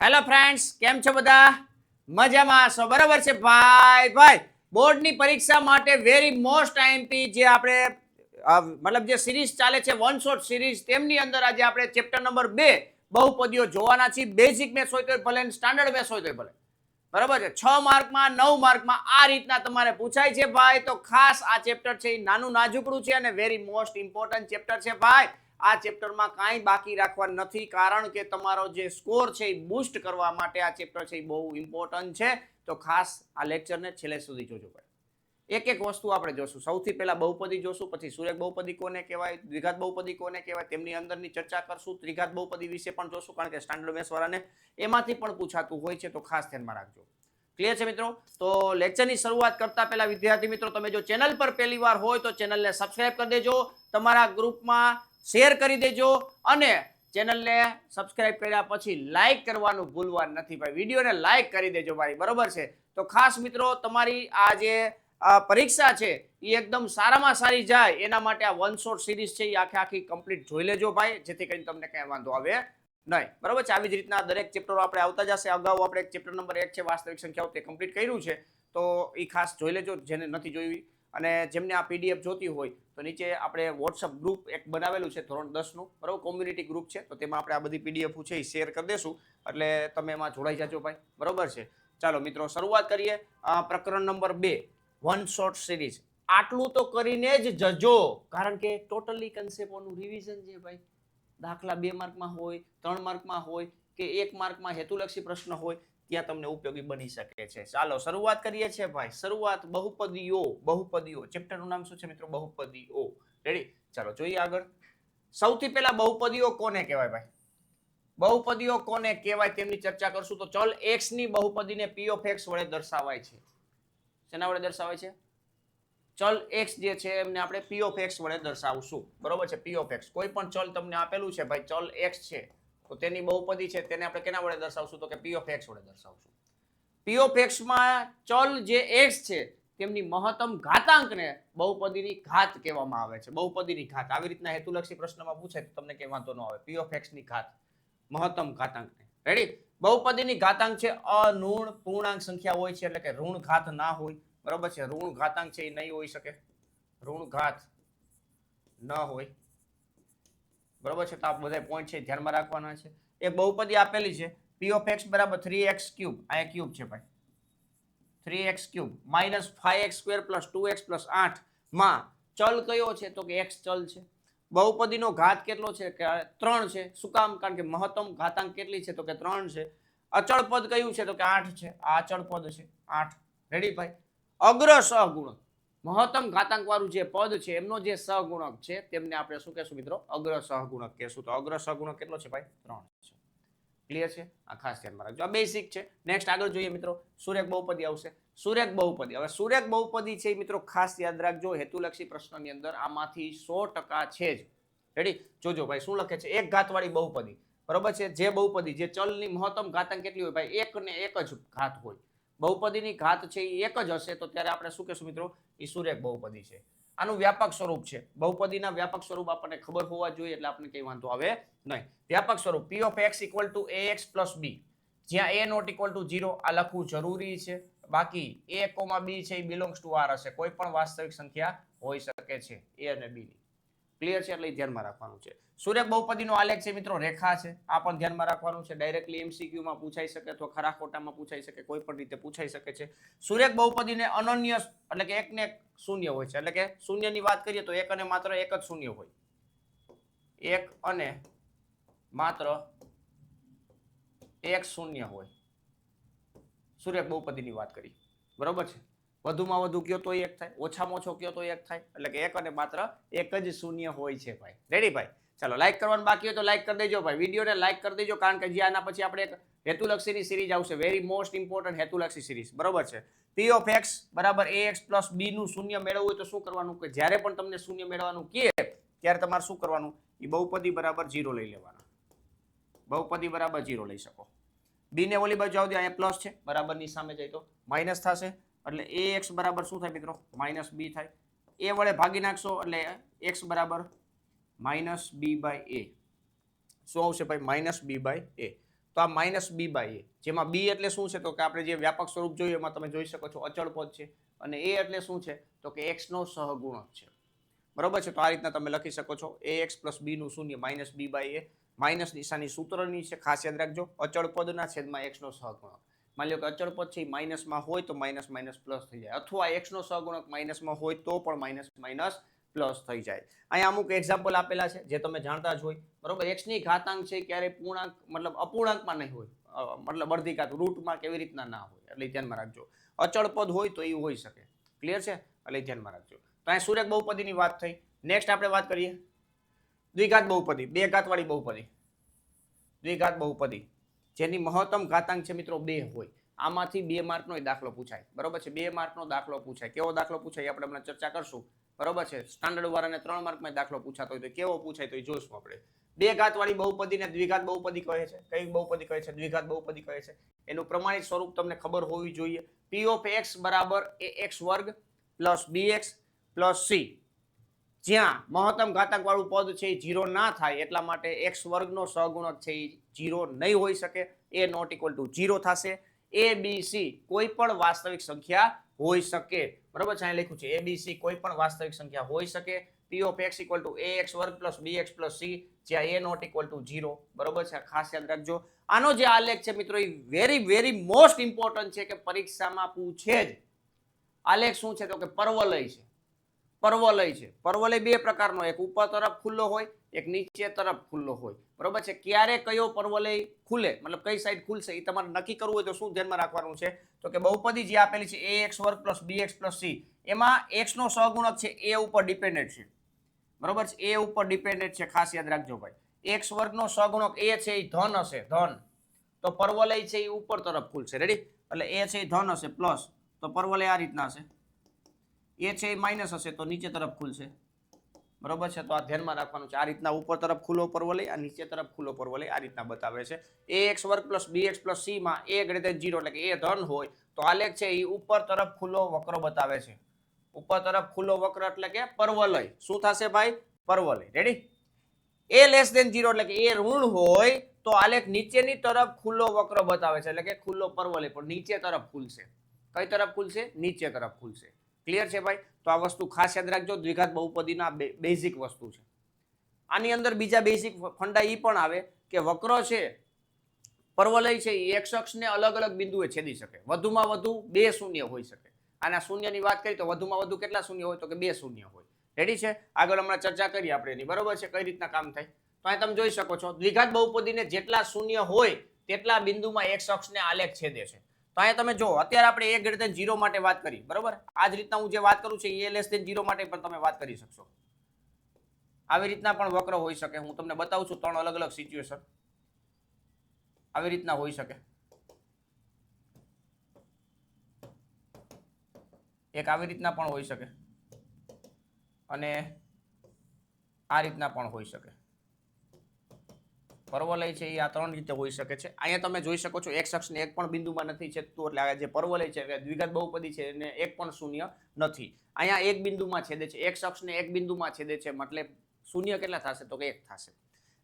Hello friends, કેમ છો બધા? મજામાં છો? બરાબર છે ભાઈ. બોર્ડની પરીક્ષા માટે વેરી મોસ્ટ આઈએમપી જે આપણે મતલબ જે સિરીઝ ચાલે છે વન શોટ સિરીઝ, તેમની અંદર આજે આપણે ચેપ્ટર નંબર 2 બહુપદીઓ જોવાના છીએ. બેઝિક મેથ્સ હોય તો ભલે, સ્ટાન્ડર્ડ મેથ્સ હોય તો ભલે. બરાબર છે. 6 માર્કમાં 9 માર્કમાં આ રીતના તમારે પૂછાય છે ભાઈ. તો ખાસ આ ચેપ્ટર છે એ નાનું નાજુકડું છે અને વેરી મોસ્ટ ઇમ્પોર્ટન્ટ ચેપ્ટર છે ભાઈ. આ ચેપ્ટરમાં કાંઈ બાકી રાખવાનું નથી, કારણ કે તમારો જે સ્કોર છે એ બૂસ્ટ કરવા માટે આ ચેપ્ટર છે એ બહુ ઇમ્પોર્ટન્ટ છે. તો ખાસ આ લેક્ચરને છેલ્લે સુધી જોજો ભાઈ. એક એક વસ્તુ આપણે જોશું. સૌથી પહેલા બહુપદી જોશું, પછી સુરેખ બહુપદી કોને કહેવાય, દ્વિઘાત બહુપદી કોને કહેવાય, તેમની અંદરની ચર્ચા કરશું. ત્રિઘાત બહુપદી વિશે પણ જોશું, કારણ કે સ્ટાન્ડર્ડ મેથ્સ વાળાને એમાંથી પણ પૂછાતું હોય છે. તો ખાસ ધ્યાનમાં રાખજો. ક્લિયર છે મિત્રો? તો લેક્ચરની શરૂઆત કરતા પહેલા વિદ્યાર્થી મિત્રો, તમે જો ચેનલ પર પહેલી વાર હોય તો ચેનલને સબસ્ક્રાઇબ કરી દેજો, તમારા ગ્રુપમાં શેર કરી દેજો અને ચેનલને સબસ્ક્રાઇબ કર્યા પછી લાઈક કરવાનું ભૂલવા નથી ભાઈ. વિડીયોને લાઈક કરી દેજો ભાઈ, બરોબર છે? તો ખાસ મિત્રો, તમારી આ જે પરીક્ષા છે એ એકદમ સારામાં સારી જાય એના માટે આ વન શોટ સિરીઝ છે એ આખી કમ્પ્લીટ જોઈ લેજો ભાઈ, જેથી કરીને તમને કઈ વાંધો આવે નહીં. બરોબર છે? આવી જ રીતના દરેક ચેપ્ટરો આપણે આવતા જશે. અગાઉ આપણે ચેપ્ટર નંબર 1 છે વાસ્તવિક સંખ્યાઓ, તે કમ્પ્લીટ કર્યું છે. તો એ ખાસ જોઈ લેજો જેને નથી જોઈ. અને જેમને આ પીડીએફ જોતી હોય તો નીચે આપણે વોટ્સઅપ ગ્રુપ એક બનાવેલું છે ધોરણ 10 નું, બરાબર, કોમ્યુનિટી ગ્રુપ છે. તો તેમાં આપણે આ બધી પીડીએફ છે એ શેર કરી દેશું, એટલે તમે એમાં જોડાઈ જાજો ભાઈ, બરોબર છે? ચાલો મિત્રો, શરૂઆત કરીએ. પ્રકરણ નંબર 2 વન શોટ સિરીઝ. આટલું તો કરીને જ જજો, કારણ કે ટોટલી કન્સેપ્ટોનું રિવિઝન છે ભાઈ. દાખલા 2 માર્કમાં હોય, 3 માર્કમાં હોય કે 1 માર્કમાં હેતુલક્ષી પ્રશ્ન હોય, ત્યાં તમને ઉપયોગી બની શકે છે. ચાલો શરૂઆત કરીએ છીએ ભાઈ. શરૂઆત બહુપદીઓ. ચેપ્ટરનું નામ શું છે મિત્રો? બહુપદીઓ. રેડી? ચાલો જોઈએ આગળ. સૌથી પહેલા બહુપદીઓ કોને કહેવાય ભાઈ? બહુપદીઓ કોને કહેવાય તેમની ચર્ચા કરશું. તો ચલ x ની બહુપદીને p of x વડે દર્શાવાય છે. શેના વડે દર્શાવાય છે? ચલ x જે છે એમને આપણે p of x વડે દર્શાવશું, બરોબર છે? p of x, કોઈ પણ ચલ તમને આપેલું છે ભાઈ, ચલ x છે, તો તેની બહુપદી છે તેને આપણે કેના વડે દર્શાવશું? તો કે p of x વડે દર્શાવશું. p of x માં ચલ જે x છે તેમની મહત્તમ ઘાતાંકને બહુપદીની ઘાત કહેવામાં આવે છે. બહુપદીની ઘાત આવી રીતના હેતુલક્ષી પ્રશ્નમાં પૂછે તો તમને કઈ વાંધો ન આવે. p of x ની ઘાત, મહત્તમ ઘાતાંકને. રેડી? બહુપદીની ઘાતાંક છે અનુણ પૂર્ણાંક સંખ્યા હોય છે, એટલે કે ઋણ ઘાત ના હોય, બરોબર છે? ઋણ ઘાતાંક છે એ નહીં હોઈ શકે, ઋણ ઘાત ન હોય, બરોબર છે? તો આ બધા પોઈન્ટ છે ધ્યાનમાં રાખવાના છે. એક બહુપદી આપેલી છે p of x બરાબર 3x ક્યુબ. આ ક્યુબ છે ભાઈ, 3x cube minus 5x square plus 2x plus 8 માં ચલ કયો છે? તો કે x ચલ છે. બહુપદીનો ઘાત કેટલો છે? કે 3 છે. શું કામ? કારણ કે મહત્તમ ઘાતાંક કેટલી છે? તો કે 3 છે. અચળ પદ કયું છે? તો કે 8 છે. આ અચળ પદ છે 8. રેડી ભાઈ? અગ્ર સહગુણક, મહત્તમ ઘાતાંક વાળું જે પદ છે એમનો જે સહગુણક છે તેમને આપણે શું કહેશું મિત્રો? અગ્ર સહગુણક કહેશું. તો અગ્ર સહગુણક કેટલો છે ભાઈ? 3 છે. ક્લિયર છે? આ ખાસ ધ્યાનમાં રાખજો. આ બેસિક છે. નેક્સ્ટ આગળ જોઈએ મિત્રો. સુરેખ બહુપદી આવશે. સુરેખ બહુપદી. હવે સુરેખ બહુપદી છે મિત્રો, ખાસ યાદ રાખજો, હેતુલક્ષી પ્રશ્નની અંદર આમાંથી 100% છે જ. રેડી? જોજો ભાઈ શું લખે છે? એક ઘાતવાળી બહુપદી, બરોબર છે? જે બહુપદી જે ચલની મહત્તમ ઘાતાંક કેટલી હોય ભાઈ? 1 ને 1 જ ઘાત હોય. બહુપદીની ઘાત છે એ 1 જ હશે તો ત્યારે આપણે શું કહેશું મિત્રો? એ સુરેખ બહુપદી છે. આનું વ્યાપક સ્વરૂપ છે. બહુપદીના વ્યાપક સ્વરૂપ આપણને ખબર હોવા જોઈએ, એટલે આપણને કઈ વાંધો આવે નહીં. વ્યાપક સ્વરૂપ p of x equal to ax plus b, જ્યાં a not equal to 0 આ લખવું જરૂરી છે. બાકી a, b છે એ belongs to r હશે. કોઈ પણ વાસ્તવિક સંખ્યા હોઈ શકે છે a અને b ની. ક્લિયર છે? એટલે ધ્યાનમાં રાખવાનું છે. સુરેખ બહુપદીનો આલેખ છે મિત્રો, રેખા છે. આ પણ ધ્યાનમાં રાખવાનું છે. ડાયરેક્ટલી MCQ માં પૂછાઈ શકે, તો ખરા ખોટામાં પૂછાઈ શકે, કોઈ પણ રીતે પૂછાઈ શકે છે. સુરેખ બહુપદીને અનન્ય એટલે કે એક ને એક શૂન્ય હોય છે. એટલે કે શૂન્યની વાત કરીએ તો એક અને માત્ર એક જ શૂન્ય હોય. એક અને માત્ર એક શૂન્ય હોય. સુરેખ બહુપદીની વાત કરી, બરોબર છે? વધુમાં વધુ કયો તો એક થાય, ઓછામાં ઓછો કયો તો એક થાય, એટલે કે એક અને માત્ર એક જ શૂન્ય હોય છે ભાઈ. રેડી ભાઈ? ચાલો, લાઈક કરવાનું બાકી હોય તો લાઈક કરી દેજો ભાઈ. વિડીયોને લાઈક કરી દેજો, કારણ કે જે આના પછી આપણે એક હેતુલક્ષીની સિરીઝ આવશે, વેરી મોસ્ટ ઇમ્પોર્ટન્ટ હેતુલક્ષી સિરીઝ, બરોબર છે? p of x બરાબર ax plus b નું શૂન્ય મેળવવું હોય તો શું કરવાનું? કે જ્યારે પણ તમને શૂન્ય મેળવવાનું કહે ત્યારે તમારે શું કરવાનું? એ બહુપદી બરાબર 0 લઈ લેવાના. બહુપદી બરાબર 0 લઈ શકો. b ને ઓલી બાજુ આવજો, અહીંયા પ્લસ છે, બરાબરની સામે જાય તો માઇનસ થશે, એટલે ax બરાબર શું થાય મિત્રો? માઇનસ b થાય. a વડે ભાગી નાખશો એટલે x બરાબર માઇનસ b બાય a. શું આવશે ભાઈ? Minus b by a. તો આ માઇનસ બી બાય એ, જેમાં બી એટલે શું છે તો કે આપણે જે વ્યાપક સ્વરૂપ જોયું એમાં તમે જોઈ શકો છો અચળ પદ છે, અને એ એટલે શું છે તો કે એક્સ નો સહગુણક છે, બરોબર છે. તો આ રીતના તમે લખી શકો છો એ એક્સ પ્લસ બી નું શૂન્ય minus B by A, minus નિશાની સૂત્રની છે, ખાસ યાદ રાખજો, અચળ પદના છેદમાં એક્સ નો સહગુણક. માની લો કે અચળ પદ છે એ માઇનસમાં હોય તો માઇનસ માઇનસ પ્લસ થઈ જાય, અથવા એક્સ નો સહગુણક માઇનસમાં હોય તો પણ માઇનસ માઇનસ પ્લસ થઈ જાય. અહીંયા અમુક એક્ઝામ્પલ આપેલા છે જે તમે જાણતા જ હોય, બરોબર. એક્સ ની ઘાતાંક છે ક્યારે પૂર્ણાંક મતલબ અપૂર્ણાંકમાં નહીં હોય, મતલબ અડધી ઘાત રૂટમાં કેવી રીતના ના હોય, એટલે ધ્યાનમાં રાખજો. અચળ પદ હોય તો એવું હોઈ શકે, ક્લિયર છે, એટલે ધ્યાનમાં રાખજો. તો અહીં સુરેખ બહુપદીની વાત થઈ. નેક્સ્ટ આપણે વાત કરીએ દ્વિઘાત બહુપદી, બે ઘાત વાળી બહુપદી. દ્વિઘાત બહુપદી જેની મહત્તમ ઘાતાંક છે મિત્રો 2 હોય, આમાંથી 2 માર્કનો દાખલો પૂછાય, બરોબર છે. 2 માર્કનો દાખલો પૂછાય. કેવો દાખલો પૂછાય આપણે હમણાં ચર્ચા કરશું, બરોબર છે. સ્ટાન્ડર્ડ વાળાને 3 માર્કમાં દાખલો પૂછાતો હોય તો કેવો પૂછાય તો એ જોઈશું આપણે. બે ઘાત વાળી બહુપદીને દ્વિઘાત બહુપદી કહે છે. કઈ બહુપદી કહે છે? દ્વિઘાત બહુપદી કહે છે. એનું પ્રમાણિત સ્વરૂપ તમને ખબર હોવી જોઈએ. p ઓફ x બરાબર ax વર્ગ પ્લસ bx પ્લસ c, જ્યાં મહત્તમ ઘાતાંક વાળું પદ છે એ 0 ના થાય એટલા માટે x વર્ગનો સહગુણક છે એ 0 નહીં હોઈ શકે, એ નોટ ઇક્વલ ટુ 0 થશે. a b c કોઈ પણ વાસ્તવિક સંખ્યા હોઈ શકે, બરોબર છે. અહીં લખ્યું છે a b c કોઈ પણ વાસ્તવિક સંખ્યા હોઈ શકે. p of x equal to ax વર્ગ પ્લસ bx પ્લસ c, જ્યાં a નોટ ઇક્વલ ટુ 0, બરોબર છે. ખાસ યાદ રાખજો. આનો જે આલેખ છે મિત્રો એ વેરી વેરી મોસ્ટ ઇમ્પોર્ટન્ટ છે કે પરીક્ષામાં પૂછે જ. આલેખ શું છે તો કે પરવલય છે. પરવલય છે. પરવલય બે પ્રકારનો, એક ઉપર તરફ ખુલ્લો હોય, એક નીચે તરફ ખુલ્લો હોય, બરોબર છે. ક્યારે કયો પરવલય ખુલે, મતલબ કઈ સાઈડ ખુલશે એ તમારે નક્કી કરવું હોય તો શું ધ્યાનમાં રાખવાનું છે તો કે બહુપદી જે આપેલી છે ax વર્ગ પ્લસ bx પ્લસ c, એમાં x નો સહગુણક છે એ ઉપર ડિપેન્ડન્ટ છે, બરોબર છે. એ ઉપર ડિપેન્ડન્ટ છે, ખાસ યાદ રાખજો ભાઈ. x વર્ગ નો સહગુણક એ છે એ ધન હશે, ધન, તો પરવલય છે એ ઉપર તરફ ખુલશે, રેડી. એટલે એ છે એ ધન હશે પ્લસ, તો પરવલય આ રીતના હશે. એ છે એ માઇનસ હશે તો નીચે તરફ ખુલશે, બરોબર છે. તો આ ધ્યાનમાં રાખવાનું છે. આ રીતના ઉપર તરફ ખુલ્લો પરવલય, આ નીચે તરફ ખુલ્લો પરવલય, આ રીતના બતાવે છે. ax વર્ગ પ્લસ bx પ્લસ c માં a ગ્રેટર 0 એટલે કે એ ધન હોય તો આલેખ છે એ ઉપર તરફ ખુલ્લો વક્ર બતાવે છે. ઉપર તરફ ખુલ્લો વક્ર એટલે કે પરવલય. શું થશે ભાઈ? પરવલય, રેડી. a લેસ ધેન 0 એટલે કે એ ઋણ હોય તો આલેખ નીચેની તરફ ખુલ્લો વક્ર બતાવે છે, એટલે કે ખુલ્લો પરવલય, પણ નીચે તરફ ખુલશે. કઈ તરફ ખુલશે? નીચે તરફ ખુલશે. ક્લિયર છે ભાઈ? તો આ વસ્તુ ખાસ યાદ રાખજો. દ્વિઘાત બહુપદીના બેઝિક વસ્તુ છે. આની અંદર બીજા બેઝિક ફંડા એ પણ આવે કે વક્ર છે, પરવલય છે, એ x અક્ષને અલગ અલગ બિંદુએ છેદી શકે. વધુમાં વધુ 2 શૂન્ય હોઈ શકે. આના શૂન્યની વાત કરી તો વધુમાં વધુ કેટલા શૂન્ય હોય તો કે 2 શૂન્ય હોય. રેડી છે? આગળ હમણાં ચર્ચા કરીએ આપણે એની, બરોબર છે, કઈ રીતના કામ થાય. તો અહીં તમે જોઈ શકો છો દ્વિઘાત બહુપદીને જેટલા શૂન્ય હોય તેટલા બિંદુમાં x અક્ષને આલેખ છેદે છે. તો અહીંયા તમે જો અત્યારે આપણે a ગ્રેટર ધેન 0 માટે વાત કરી, બરોબર. આ જ રીતના હું જે વાત કરું છું a લેસ ધેન 0 માટે પણ તમે વાત કરી શકશો. આવી રીતના પણ વક્ર હોઈ શકે. હું તમને બતાવું છું 3 અલગ અલગ સિચ્યુએશન. આવી રીતના હોઈ શકે. એક આવી રીતના પણ હોઈ શકે અને આ રીતના પણ હોઈ શકે. પરવલય છે એ આ 3 રીતે હોઈ શકે છે. અહીંયા તમે જોઈ શકો છો x અક્ષને એક પણ બિંદુમાં નથી છેદતું, એટલે આ જે પરવલય છે એટલે દ્વિઘાત બહુપદી છે એને એક પણ શૂન્ય નથી. અહીંયા એક બિંદુમાં છેદે છે, x અક્ષને એક બિંદુમાં છેદે છે, મતલબ શૂન્ય કેટલા થશે તો કે 1 થશે.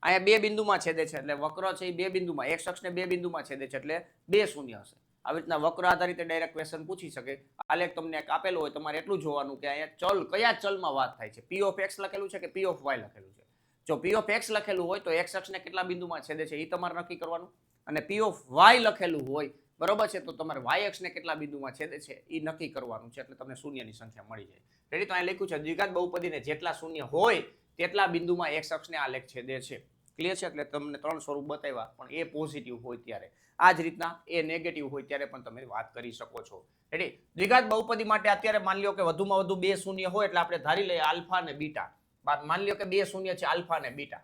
અહીંયા બે બિંદુમાં છેદે છે એટલે વક્ર છે એ બે બિંદુમાં, x અક્ષને બે બિંદુમાં છેદે છે એટલે 2 શૂન્ય હશે. આવી રીતના વક્ર આધારિત ડાયરેક્ટ ક્વેશ્ચન પૂછી શકે. આલેખ તમને એક આપેલો હોય, તમારે એટલું જોવાનું કે અહીંયા ચલ કયા ચલમાં વાત થાય છે. p ઓફ x લખેલું છે કે p ઓફ y લખેલું છે. જો p ઓફ x લખેલું હોય તો x અક્ષને કેટલા બિંદુમાં છેદે છે એ તમારે નક્કી કરવાનું, અને p ઓફ y લખેલું હોય, બરોબર છે, તો તમારે y અક્ષને કેટલા બિંદુમાં છેદે છે એ નક્કી કરવાનું છે, એટલે તમને શૂન્યની સંખ્યા મળી જાય. રેડી? તો અહીં લખ્યું છે દ્વિઘાત બહુપદીને જેટલા શૂન્ય હોય તેટલા બિંદુમાં x અક્ષને આલેખ છેદે છે. ક્લિયર છે? એટલે તમને 3 સ્વરૂપ બતાવ્યા, પણ એ પોઝિટિવ હોય ત્યારે, આ જ રીતના એ નેગેટિવ હોય ત્યારે પણ તમે વાત કરી શકો છો. રેડી? દ્વિઘાત બહુપદી માટે અત્યારે માની લો કે વધુમાં વધુ 2 શૂન્ય હોય એટલે આપણે ધારી લઈએ આલ્ફા અને બીટા. માની લો કે 2 શૂન્ય છે, આલ્ફા અને બીટા,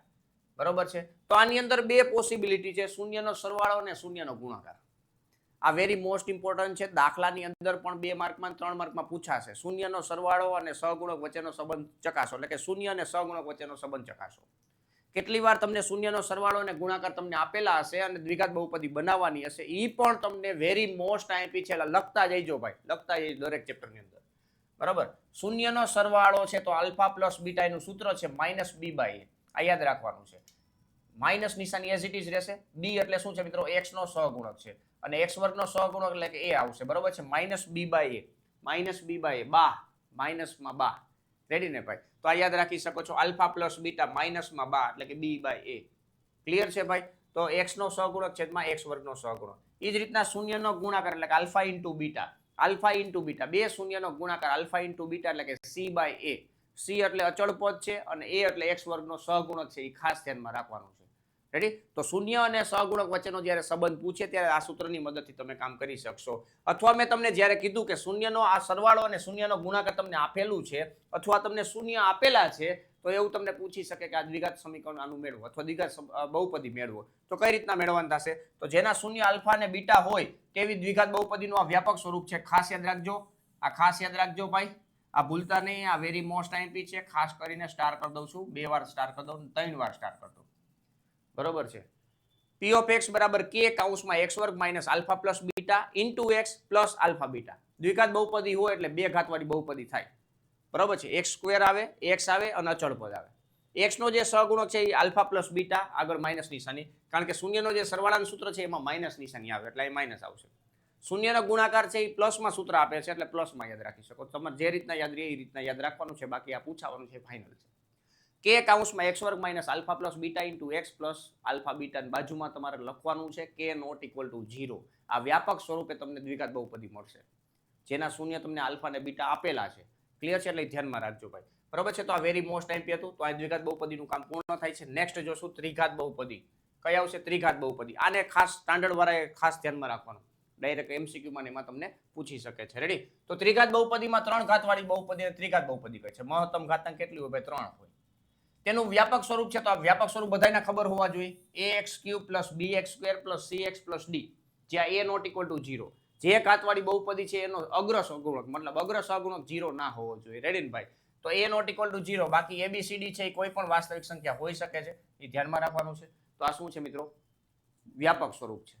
બરોબર છે. તો આની અંદર 2 પોસિબિલિટી છે, શૂન્યનો સરવાળો અને શૂન્યનો ગુણાકાર. આ વેરી મોસ્ટ ઇમ્પોર્ટન્ટ છે. દાખલાની અંદર પણ 2 માર્કમાં 3 માર્કમાં પૂછાશે. શૂન્યનો સરવાળો અને સહગુણક વચ્ચેનો સંબંધ ચકાસો, એટલે કે શૂન્ય અને સહગુણક વચ્ચેનો સંબંધ ચકાસો. કેટલી વાર તમને શૂન્યનો સરવાળો અને ગુણાકાર તમને આપેલા હશે અને દ્વિઘાત બહુપદી બનાવવાની હશે, એ પણ તમને વેરી મોસ્ટ આઈપી છે. લખતા જઈજો ભાઈ, લખતા જઈજો દરેક ચેપ્ટરની અંદર, બરાબર. શૂન્યનો સરવાળો છે તો આલ્ફા પ્લસ બીટા એનું સૂત્ર છે -b/a. આ યાદ રાખવાનું છે. માઇનસ નિશાની એઝ ઇટ ઇઝ રહેશે. બી એટલે શું છે મિત્રો? એક્સ નો સહગુણક છે અને એક્સ વર્ગનો સહગુણક એટલે કે એ આવશે. બરોબર છે. Minus B by A, minus B by a, બા માઇનસમાં બા. રેડી ને ભાઈ? તો આ યાદ રાખી શકો છો. આલ્ફા પ્લસ બીટા માઇનસમાં બા એટલે કે બી બાય એ. ક્લિયર છે ભાઈ? તો એક્સ નો સહગુણક છેદમાં એક્સ વર્ગનો સહગુણક. એ જ રીતના શૂન્યનો ગુણાકાર એટલે કે alpha into beta, alpha into beta, બે શૂન્યનો ગુણાકાર આલ્ફા ઇન્ટુ બીટા એટલે કે સી બાય એ. સી એટલે અચળ પદ છે અને એ એટલે એક્સ વર્ગનો સહગુણક છે. એ ખાસ ધ્યાનમાં રાખવાનું છે. રેડી? તો શૂન્ય અને સહગુણક વચ્ચેનો જ્યારે સંબંધ પૂછે ત્યારે આ સૂત્રની મદદથી તમે કામ કરી શકશો. અથવા મેં તમને જ્યારે કીધું કે શૂન્યનો આ સરવાળો અને શૂન્યનો ગુણાકાર તમને આપેલું છે અથવા તમને શૂન્ય આપેલા છે તો એવું તમને પૂછી શકે કે આ દ્વિઘાત સમીકરણ આનું મેળવો અથવા દ્વિઘાત બહુપદી મેળવો. તો કઈ રીતના મેળવવાનું થશે? તો જેના શૂન્ય આલ્ફા અને બીટા હોય તેવી દ્વિઘાત બહુપદીનું આ વ્યાપક સ્વરૂપ છે. ખાસ યાદ રાખજો. આ ખાસ યાદ રાખજો ભાઈ. આ ભૂલતા નહીં. આ વેરી મોસ્ટ આઈએમપી છે. ખાસ કરીને સ્ટાર કરી દઉં છું. 2 વાર સ્ટાર કરી દઉં, 3 વાર સ્ટાર કરી દઉં. બરોબર છે. પી ઓફ એક્સ બરાબર કે કૌંસમાં એક્સ વર્ગ minus alpha plus beta into x plus alpha beta. દ્વિઘાત બહુપદી હોય એટલે બે ઘાતવાળી બહુપદી થાય. બરોબર છે. એક્સ સ્ક્વેર આવે, એક્સ આવે અને અચળ પદ આવે. એક્સ નો જે સહગુણક છે એ આલ્ફા પ્લસ બીટા, આગળ માઇનસ નિશાની, કારણ કે શૂન્યનો જે સરવાળાનું સૂત્ર છે એમાં માઇનસ નિશાની આવે એટલે એ માઇનસ આવશે. શૂન્યનો ગુણાકાર છે એ પ્લસમાં સૂત્ર આપે છે એટલે પ્લસમાં યાદ રાખી શકો. તમારે જે રીતના યાદ રહે એ રીતના યાદ રાખવાનું છે. બાકી આ પૂછાવાનું છે ફાઇનલ છે. કે કૌંસમાં એક્સ વર્ગ minus alpha plus beta into x plus alpha beta બાજુમાં તમારે લખવાનું છે કે નોટ ઇક્વલ ટુ 0. આ વ્યાપક સ્વરૂપે તમને દ્વિઘાત બહુપદી મળશે જેના શૂન્ય તમને આલ્ફા અને બીટા આપેલા છે. ક્લિયર છે? એટલે ધ્યાનમાં રાખજો ભાઈ. બરોબર છે. તો આ વેરી મોસ્ટ આઈએમપી હતું. તો આ દ્વિઘાત બહુપદીનું કામ પૂર્ણ થાય છે. નેક્સ્ટ જોશું ત્રિઘાત બહુપદી. કઈ આવશે? ત્રિઘાત બહુપદી. આને ખાસ સ્ટાન્ડર્ડ વાળાએ ખાસ ધ્યાનમાં રાખવાનું. ડાયરેક્ટ એમસીક્યુ માં એમાં તમને પૂછી શકે છે. રેડી? તો ત્રિઘાત બહુપદીમાં 3 ઘાતવાળી બહુપદી ત્રિઘાત બહુપદી કહે છે. મહત્તમ ઘાતાંક કેટલી હોય ભાઈ? 3 હોય. તેનું વ્યાપક સ્વરૂપ છે. તો આ વ્યાપક સ્વરૂપ બધાને ખબર હોવા જોઈએ. ax cube plus bx square plus cx plus d, જ્યાં a નોટ ઇક્વલ ટુ 0. જે ઘાતવાળી બહુપદી છે એનો અગ્ર સહગુણક મતલબ અગ્ર સહગુણક 0 ના હોવો જોઈએ. રેડી ને ભાઈ? તો a નોટ ઇક્વલ ટુ 0. બાકી abcd છે એ કોઈ પણ વાસ્તવિક સંખ્યા હોઈ શકે છે. એ ધ્યાનમાં રાખવાનું છે. તો આ શું છે મિત્રો? વ્યાપક સ્વરૂપ છે.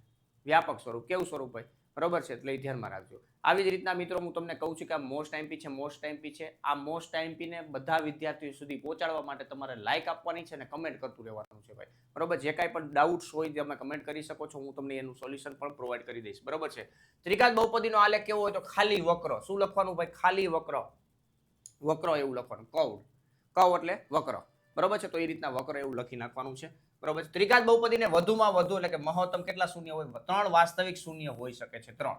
વ્યાપક સ્વરૂપ. કેવું સ્વરૂપ ભાઈ? બરોબર છે. એટલે એ ધ્યાનમાં રાખજો. આવી જ રીતના મિત્રો હું તમને કહું છું કે આ મોસ્ટ આઈએમપી છે. મોસ્ટ આઈએમપી છે. આ મોસ્ટ આઈએમપી ને બધા વિદ્યાર્થીઓ સુધી પહોંચાડવા માટે તમારે લાઈક આપવાની છે અને કમેન્ટ કરતું રહેવાનું છે ભાઈ. બરોબર? જે કાંઈ પણ ડાઉટ્સ હોય તમે કમેન્ટ કરી શકો છો. હું તમને એનું સોલ્યુશન પણ પ્રોવાઈડ કરી દઈશ. બરોબર છે. ત્રિઘાત બહુપદીનો આલેખ કેવો હોય તો ખાલી વક્ર. શું લખવાનું ભાઈ? ખાલી વક્ર. વક્ર એવું લખવાનું. કર્વ એટલે વક્ર. બરોબર છે. તો એ રીતના વક્ર એવું લખી નાખવાનું છે. બરોબર. ત્રિઘાત બહુપદીને વધુમાં વધુ એટલે કે મહત્તમ કેટલા શૂન્ય હોય? 3 વાસ્તવિક શૂન્ય હોઈ શકે છે. 3.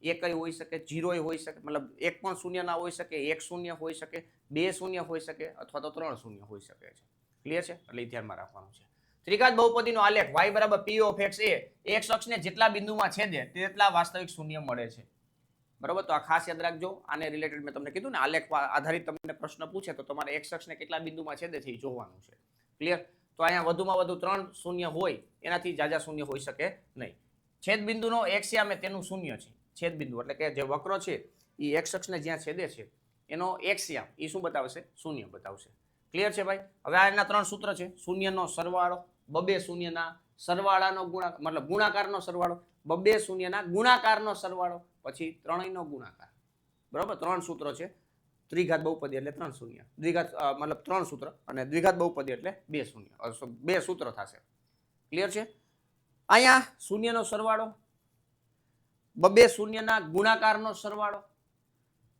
એકય હોઈ શકે, 0 હોઈ શકે, મતલબ એક પણ શૂન્ય ના હોઈ શકે, એક શૂન્ય હોઈ શકે, 2 શૂન્ય હોઈ શકે અથવા તો 3 શૂન્ય હોઈ શકે છે. ક્લિયર છે? એટલે ધ્યાનમાં રાખવાનું છે. ત્રિઘાત બહુપદીનો આલેખ y બરાબર p of x A x અક્ષને જેટલા બિંદુમાં છેદે તેટલા વાસ્તવિક શૂન્ય મળે છે. બરોબર? તો આ ખાસ યાદ રાખજો. આને રિલેટેડ મેં તમને કીધું ને આલેખ આધારિત તમને પ્રશ્ન પૂછે તો તમારે x અક્ષને કેટલા બિંદુમાં છેદે છે એ જોવાનું છે. ક્લિયર? તો અહીંયા વધુમાં વધુ 3 શૂન્ય હોય, એનાથી જાજા શૂન્ય હોઈ શકે નહીં. છેદ બિંદુનો x સામે તેનું શૂન્ય છે. છેદ બિંદુ એટલે કે જે વક્ર છે એ x અક્ષને જ્યાં છેદે છે એનો x યામ એ શું બતાવશે? શૂન્ય બતાવશે. ક્લિયર છે ભાઈ? હવે આના 3 સૂત્ર છે. શૂન્યનો સરવાળો, બબે શૂન્યના સરવાળાનો ગુણાકાર, મતલબ ગુણાકારનો સરવાળો, બબે શૂન્યના ગુણાકારનો સરવાળો, પછી ત્રણેયનો ગુણાકાર. બરોબર? 3 સૂત્રો છે. ત્રિઘાત બહુપદી એટલે 3 શૂન્ય. દ્વિઘાત મતલબ 3 સૂત્ર અને દ્વિઘાત બહુપદી એટલે 2 શૂન્ય. 2 સૂત્ર થશે. ક્લિયર છે? અહીંયા શૂન્યનો સરવાળો, બબે શૂન્યના ગુણાકારનો સરવાળો,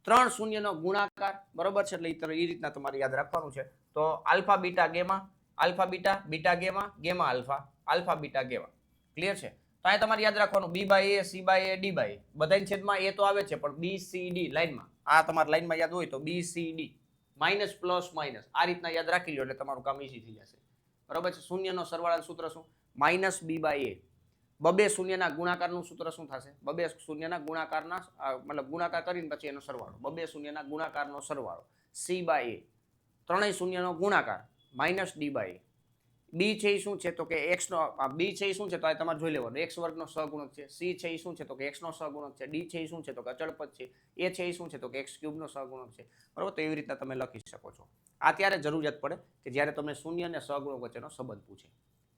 3 શૂન્યનો ગુણાકાર. બરોબર છે? એટલે એ રીતના તમારે યાદ રાખવાનું છે. તો alpha beta gamma, alpha beta, beta gamma, gamma alpha, alpha beta gamma. Clear છે? તો અહીંયા તમારે યાદ રાખવાનું b by a, c by a, d by a. બધાની છેદમાં a તો આવે છે પણ b c d લાઈનમાં, આ તમારે લાઈનમાં યાદ હોય તો b c d minus plus minus આ રીતના યાદ રાખી લો એટલે તમારું કામ ઈઝી થઈ જશે. બરોબર છે? શૂન્યનો સરવાળાનું સૂત્ર શું? Minus b by a. બબે શૂન્યના ગુણાકારનું સૂત્ર શું થશે? બબે શૂન્યના ગુણાકારના મતલબ ગુણાકાર કરીને પછી એનો સરવાળો, બબે શૂન્યના ગુણાકારનો સરવાળો, c બાય a. ત્રણેય શૂન્યનો ગુણાકાર minus d by a. b છે એ શું છે તો કે x નો, b છે એ શું છે તો આ તમારે જોઈ લેવાનું. x વર્ગનો સહગુણક છે. c છે એ શું છે તો કે x નો સહગુણક છે. d છે એ શું છે તો કે અચળ પદ છે. a છે એ શું છે તો કે x ક્યુબ નો સહગુણક છે. બરોબર? તો એવી રીતના તમે લખી શકો છો. આ ત્યારે જરૂરિયાત પડે કે જ્યારે તમે શૂન્ય અને સહગુણક વચ્ચેનો સંબંધ પૂછે.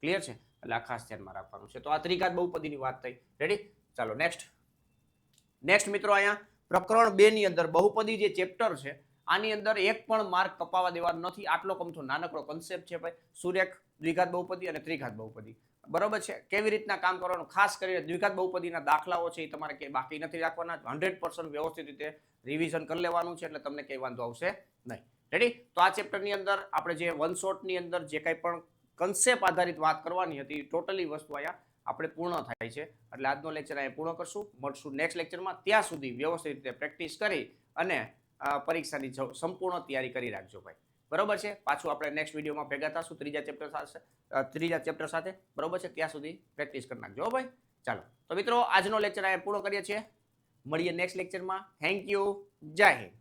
ક્લિયર છે? એટલે આ ખાસ ધ્યાનમાં રાખવાનું છે. તો આ ત્રિઘાત બહુપદીની વાત થઈ. રેડી? ચાલો નેક્સ્ટ મિત્રો અહીંયા પ્રકરણ 2 ની અંદર બહુપદી જે ચેપ્ટર છે આની અંદર એક પણ માર્ક કપાવા દેવાનો નથી. આટલો કમથો નાનકડો કન્સેપ્ટ છે ભાઈ. સુરેખ દ્વિઘાત બહુપદી અને ત્રિઘાત બહુપદી, બરોબર છે. કેવી રીતના કામ કરવાનું, ખાસ કરીને દ્વિઘાત બહુપદીના દાખલાઓ છે એ તમારે ક્યાંય બાકી નથી રાખવાના. 100% વ્યવસ્થિત રીતે રિવિઝન કરી લેવાનું છે, એટલે તમને કંઈ વાંધો આવશે નહીં. રેડી? તો આ ચેપ્ટરની અંદર આપણે જે વન શોટની અંદર જે કંઈ પણ કન્સેપ્ટ આધારિત વાત કરવાની હતી, ટોટલી વસ્તુ અહીંયા આપણે પૂર્ણ થાય છે. એટલે આજનો લેક્ચર અહીંયા પૂર્ણ કરશું. મળશું નેક્સ્ટ લેક્ચરમાં. ત્યાં સુધી વ્યવસ્થિત રીતે પ્રેક્ટિસ કરી અને પરીક્ષાની સંપૂર્ણ તૈયારી કરી રાખજો ભાઈ. બરોબર છે. પાછું આપણે નેક્સ્ટ વિડીયોમાં ભેગા થશું ત્રીજા ચેપ્ટર સાથે. બરોબર છે. ત્યાં સુધી પ્રેક્ટિસ કરી નાખજો ભાઈ. ચાલો તો મિત્રો, આજનો લેક્ચર અહીંયા પૂર્ણ કરીએ છીએ. મળીએ નેક્સ્ટ લેક્ચરમાં. Thank you. જય હિન્દ.